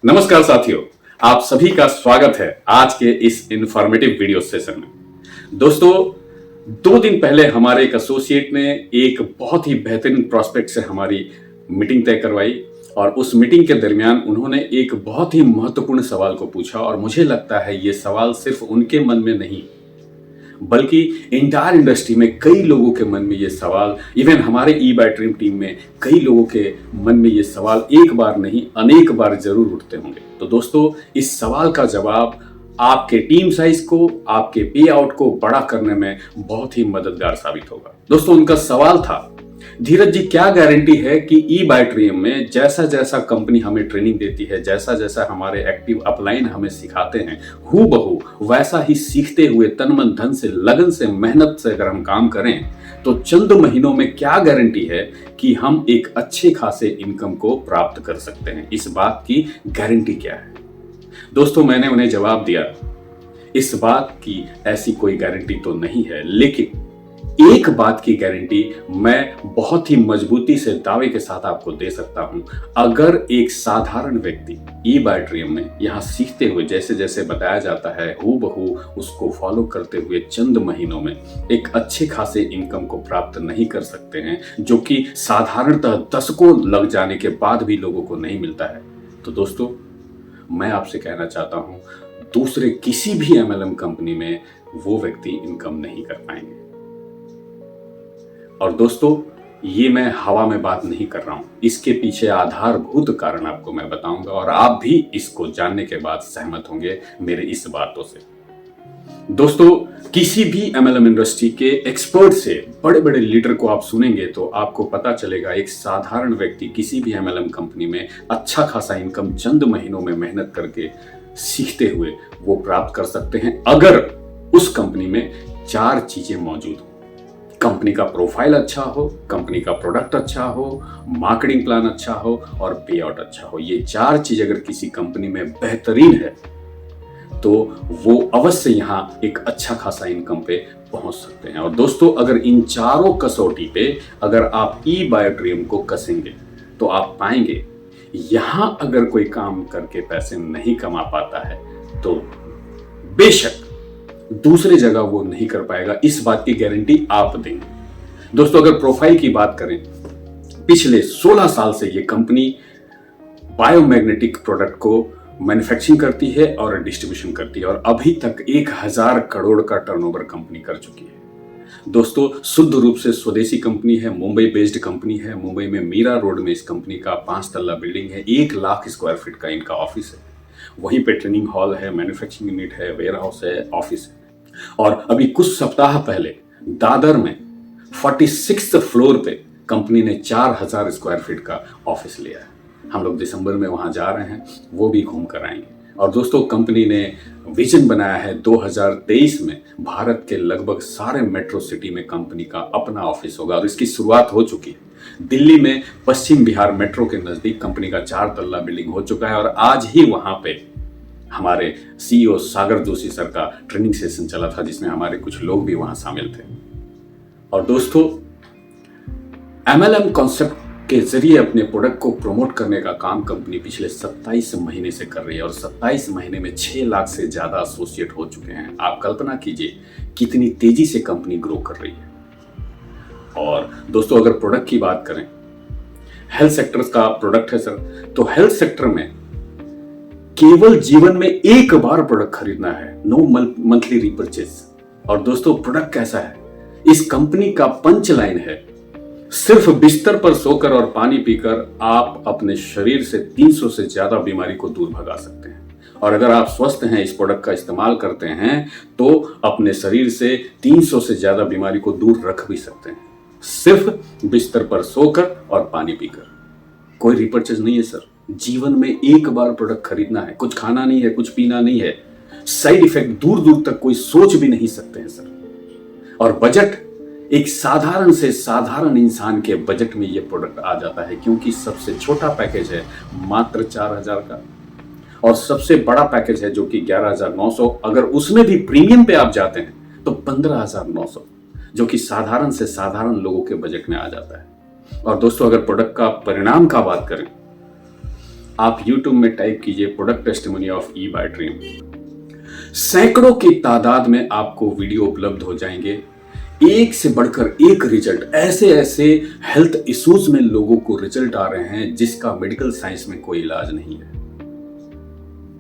नमस्कार साथियों, आप सभी का स्वागत है आज के इस इंफॉर्मेटिव वीडियो सेशन में। दोस्तों, 2 दिन पहले हमारे एक एसोसिएट ने एक बहुत ही बेहतरीन प्रोस्पेक्ट से हमारी मीटिंग तय करवाई और उस मीटिंग के दरमियान उन्होंने एक बहुत ही महत्वपूर्ण सवाल को पूछा और मुझे लगता है ये सवाल सिर्फ उनके मन में नहीं बल्कि इंटायर इंडस्ट्री में कई लोगों के मन में ये सवाल, इवन हमारे ई बाय ड्रीम टीम में कई लोगों के मन में ये सवाल एक बार नहीं अनेक बार जरूर उठते होंगे। तो दोस्तों, इस सवाल का जवाब आपके टीम साइज को, आपके पे आउट को बड़ा करने में बहुत ही मददगार साबित होगा। दोस्तों, उनका सवाल था, धीरज जी क्या गारंटी है कि ई बाय ड्रीम में जैसा जैसा कंपनी हमें ट्रेनिंग देती है, जैसा जैसा हमारे एक्टिव अपलाइन हमें सिखाते हैं, हूबहू वैसा ही सीखते हुए तन मन धन से, लगन से, मेहनत से अगर हम काम करें तो चंद महीनों में क्या गारंटी है कि हम एक अच्छे खासे इनकम को प्राप्त कर सकते हैं? इस बात की गारंटी क्या है? दोस्तों, मैंने उन्हें जवाब दिया, इस बात की ऐसी कोई गारंटी तो नहीं है, लेकिन एक बात की गारंटी मैं बहुत ही मजबूती से दावे के साथ आपको दे सकता हूं। अगर एक साधारण व्यक्ति ई बाय ड्रीम में यहां सीखते हुए जैसे जैसे बताया जाता है हूबहू उसको फॉलो करते हुए चंद महीनों में एक अच्छे खासे इनकम को प्राप्त नहीं कर सकते हैं, जो कि साधारणतः दशकों लग जाने के बाद भी लोगों को नहीं मिलता है, तो दोस्तों मैं आपसे कहना चाहता हूं, दूसरे किसी भी एमएलएम कंपनी में वो व्यक्ति इनकम नहीं कर पाएंगे। और दोस्तों, ये मैं हवा में बात नहीं कर रहा हूं, इसके पीछे आधारभूत कारण आपको मैं बताऊंगा और आप भी इसको जानने के बाद सहमत होंगे मेरे इस बातों से। दोस्तों, किसी भी एमएलएम इंडस्ट्री के एक्सपर्ट से, बड़े बड़े लीडर को आप सुनेंगे तो आपको पता चलेगा एक साधारण व्यक्ति किसी भी एमएलएम कंपनी में अच्छा खासा इनकम चंद महीनों में मेहनत करके सीखते हुए वो प्राप्त कर सकते हैं, अगर उस कंपनी में 4 चीजें मौजूद हो। कंपनी का प्रोफाइल अच्छा हो, कंपनी का प्रोडक्ट अच्छा हो, मार्केटिंग प्लान अच्छा हो और पे आउट अच्छा हो। ये 4 चीज अगर किसी कंपनी में बेहतरीन है तो वो अवश्य यहां एक अच्छा खासा इनकम पे पहुंच सकते हैं। और दोस्तों, अगर इन चारों कसौटी पे अगर आप ई बाय ड्रीम को कसेंगे तो आप पाएंगे यहां अगर कोई काम करके पैसे नहीं कमा पाता है तो बेशक दूसरी जगह वो नहीं कर पाएगा, इस बात की गारंटी आप देंगे। दोस्तों, अगर प्रोफाइल की बात करें, पिछले 16 साल से ये कंपनी बायोमैग्नेटिक प्रोडक्ट को मैन्युफैक्चरिंग करती है और डिस्ट्रीब्यूशन करती है और अभी तक 1000 करोड़ का टर्नओवर कंपनी कर चुकी है। दोस्तों, शुद्ध रूप से स्वदेशी कंपनी है, मुंबई बेस्ड कंपनी है। मुंबई में मीरा रोड में इस कंपनी का 5 तल्ला बिल्डिंग है, 1 लाख स्क्वायर फीट का इनका ऑफिस है। वहीं पे ट्रेनिंग हॉल है, मैन्युफैक्चरिंग यूनिट है, वेयर हाउस है, ऑफिस है। और अभी कुछ सप्ताह पहले दादर में 46th फ्लोर पे कंपनी ने 4000 स्क्वायर फीट का ऑफिस लिया है। हम लोग दिसंबर में वहां जा रहे हैं, वो भी घूम कर आएंगे। और दोस्तों, कंपनी ने विजन बनाया है 2023 में भारत के लगभग सारे मेट्रो सिटी में कंपनी का अपना ऑफिस होगा और इसकी शुरुआत हो चुकी है। दिल्ली में पश्चिम बिहार मेट्रो के नजदीक कंपनी का 4 तल्ला बिल्डिंग हो चुका है और आज ही वहां पे हमारे सीईओ सागर जोशी सर का ट्रेनिंग सेशन चला था, जिसमें हमारे कुछ लोग भी वहां शामिल थे। और दोस्तों, एमएलएम कॉन्सेप्ट के जरिए अपने प्रोडक्ट को प्रमोट करने का काम कंपनी पिछले 27 महीने से कर रही है और 27 महीने में 6 लाख से ज्यादा एसोसिएट हो चुके हैं। आप कल्पना कीजिए कितनी तेजी से कंपनी ग्रो कर रही है। और दोस्तों, अगर प्रोडक्ट की बात करें, हेल्थ सेक्टर का प्रोडक्ट है सर, तो हेल्थ सेक्टर में केवल जीवन में एक बार प्रोडक्ट खरीदना है, नो मंथली रिपर्चेज। और दोस्तों, प्रोडक्ट कैसा है? इस कंपनी का पंच लाइन है, सिर्फ बिस्तर पर सोकर और पानी पीकर आप अपने शरीर से 300 से ज्यादा बीमारी को दूर भगा सकते हैं। और अगर आप स्वस्थ हैं, इस प्रोडक्ट का इस्तेमाल करते हैं तो अपने शरीर से 300 से ज्यादा बीमारी को दूर रख भी सकते हैं, सिर्फ बिस्तर पर सोकर और पानी पीकर। कोई रिपर्चेज नहीं है सर, जीवन में एक बार प्रोडक्ट खरीदना है, कुछ खाना नहीं है, कुछ पीना नहीं है, साइड इफेक्ट दूर दूर तक कोई सोच भी नहीं सकते हैं सर। और बजट, एक साधारण से साधारण इंसान के बजट में ये प्रोडक्ट आ जाता है, क्योंकि सबसे छोटा पैकेज है मात्र 4000 का और सबसे बड़ा पैकेज है जो कि 11900, अगर उसमें भी प्रीमियम पे आप जाते हैं तो 15900, जो कि साधारण से साधारण लोगों के बजट में आ जाता है। और दोस्तों, अगर प्रोडक्ट का परिणाम का बात करें आप YouTube में टाइप कीजिए product testimony of E bye dream, सैकड़ों की तादाद में आपको वीडियो उपलब्ध हो जाएंगे। एक से बढ़कर एक रिजल्ट, ऐसे ऐसे हेल्थ इश्यूज में लोगों को रिजल्ट आ रहे हैं जिसका मेडिकल साइंस में कोई इलाज नहीं है।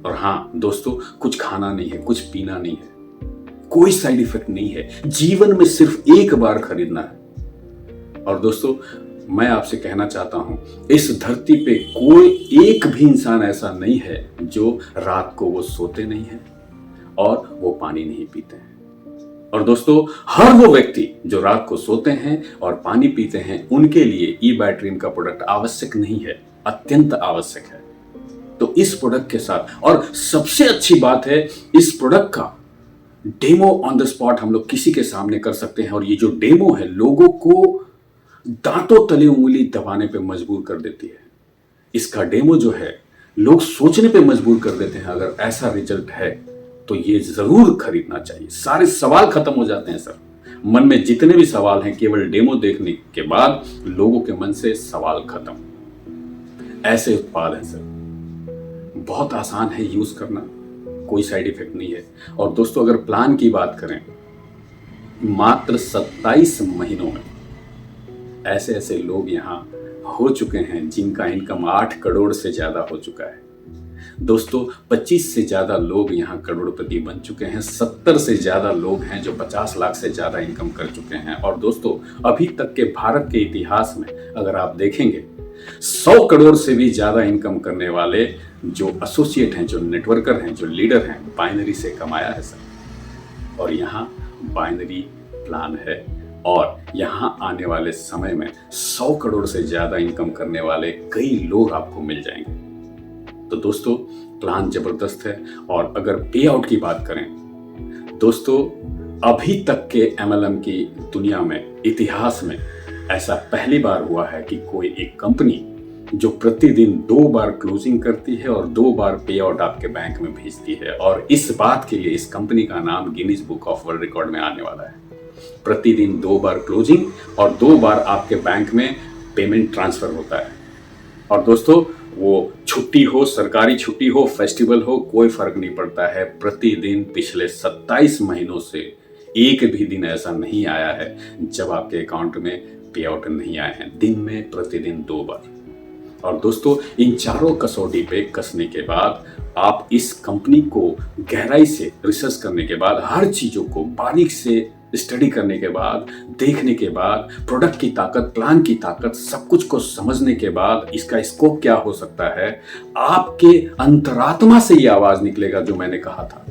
और हाँ दोस्तों, कुछ खाना नहीं है, कुछ पीना नहीं है, कोई साइड इफेक्ट नहीं है, जीवन में सिर्फ एक बार खरीदना है। और दोस्तों, मैं आपसे कहना चाहता हूं, इस धरती पे कोई एक भी इंसान ऐसा नहीं है जो रात को वो सोते नहीं है और वो पानी नहीं पीते हैं। और दोस्तों, हर वो व्यक्ति जो रात को सोते हैं और पानी पीते हैं, उनके लिए ई बाय ड्रीम का प्रोडक्ट आवश्यक नहीं है, अत्यंत आवश्यक है। तो इस प्रोडक्ट के साथ, और सबसे अच्छी बात है, इस प्रोडक्ट का डेमो ऑन द स्पॉट हम लोग किसी के सामने कर सकते हैं। और ये जो डेमो है, लोगों को दांतों तले उंगली दबाने पे मजबूर कर देती है। इसका डेमो जो है, लोग सोचने पे मजबूर कर देते हैं, अगर ऐसा रिजल्ट है तो ये जरूर खरीदना चाहिए। सारे सवाल खत्म हो जाते हैं सर, मन में जितने भी सवाल हैं, केवल डेमो देखने के बाद लोगों के मन से सवाल खत्म। ऐसे उत्पाद हैं सर, बहुत आसान है यूज करना, कोई साइड इफेक्ट नहीं है। और दोस्तों, अगर प्लान की बात करें, मात्र 27 महीनों में ऐसे ऐसे लोग यहां हो चुके हैं जिनका इनकम 8 करोड़ से ज्यादा हो चुका है। दोस्तों, 25 से ज्यादा लोग यहां करोड़पति बन चुके हैं, 70 से ज्यादा लोग हैं जो 50 लाख से ज्यादा इनकम कर चुके हैं। और दोस्तों, अभी तक के भारत के इतिहास में अगर आप देखेंगे, 100 करोड़ से भी ज्यादा इनकम करने वाले जो एसोसिएट हैं, जो नेटवर्कर हैं, जो लीडर हैं, बाइनरी से कमाया है सर। और यहाँ बाइनरी प्लान है, और यहाँ आने वाले समय में 100 करोड़ से ज्यादा इनकम करने वाले कई लोग आपको मिल जाएंगे। तो दोस्तों, प्लान जबरदस्त है। और अगर पे आउट की बात करें दोस्तों, अभी तक के MLM की दुनिया में, इतिहास में ऐसा पहली बार हुआ है कि कोई एक कंपनी जो प्रतिदिन 2 बार क्लोजिंग करती है और 2 बार पे आउट आपके बैंक में भेजती है। और इस बात के लिए इस कंपनी का नाम Guinness book of world record में आने वाला है। प्रतिदिन 2 बार क्लोजिंग और 2 बार आपके बैंक में पेमेंट ट्रांसफर होता है। और दोस्तों, वो छुट्टी हो, सरकारी छुट्टी हो, फेस्टिवल हो, कोई फर्क नहीं पड़ता है। प्रतिदिन पिछले 27 महीनों से एक भी दिन ऐसा नहीं आया है जब आपके अकाउंट में पे आउट नहीं आए हैं, दिन में प्रतिदिन 2 बार। और दोस्तों, इन चारों कसौटी पे कसने के बाद, आप इस कंपनी को गहराई से रिसर्च करने के बाद, हर चीजों को बारीक से स्टडी करने के बाद, देखने के बाद, प्रोडक्ट की ताकत, प्लान की ताकत, सब कुछ को समझने के बाद, इसका स्कोप क्या हो सकता है, आपके अंतरात्मा से ये आवाज निकलेगा जो मैंने कहा था।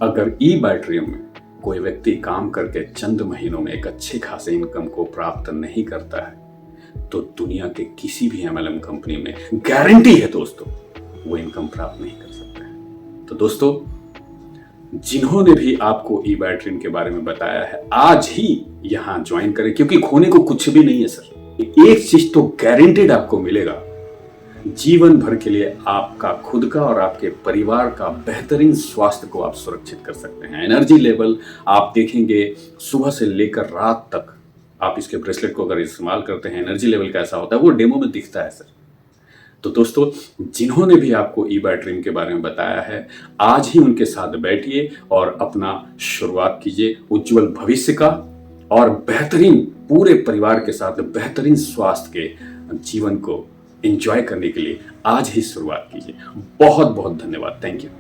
अगर ई बाय ड्रीम में कोई व्यक्ति काम करके चंद महीनों में एक अच्छे खासे इनकम को प्राप्त नहीं करता है, तो दुनिया के किसी भी MLM कंपनी में गारंटी है दोस्तों, वो इनकम प्राप्त नहीं कर सकते हैं। तो दोस्तों, जिन्होंने भी आपको ई बाय ड्रीम के बारे में बताया है, आज ही यहां ज्वाइन करें, क्योंकि खोने को कुछ भी नहीं है सर। एक चीज तो गारंटेड आपको मिलेगा, जीवन भर के लिए आपका खुद का और आपके परिवार का बेहतरीन स्वास्थ्य को आप सुरक्षित कर सकते हैं। एनर्जी लेवल आप देखेंगे, सुबह से लेकर रात तक आप इसके ब्रेसलेट को अगर इस्तेमाल करते हैं, एनर्जी लेवल कैसा होता है वो डेमो में दिखता है सर। तो दोस्तों, जिन्होंने भी आपको ई बाय ड्रीम के बारे में बताया है, आज ही उनके साथ बैठिए और अपना शुरुआत कीजिए उज्जवल भविष्य का, और बेहतरीन पूरे परिवार के साथ बेहतरीन स्वास्थ्य के जीवन को एंजॉय करने के लिए आज ही शुरुआत कीजिए। बहुत बहुत धन्यवाद। Thank you.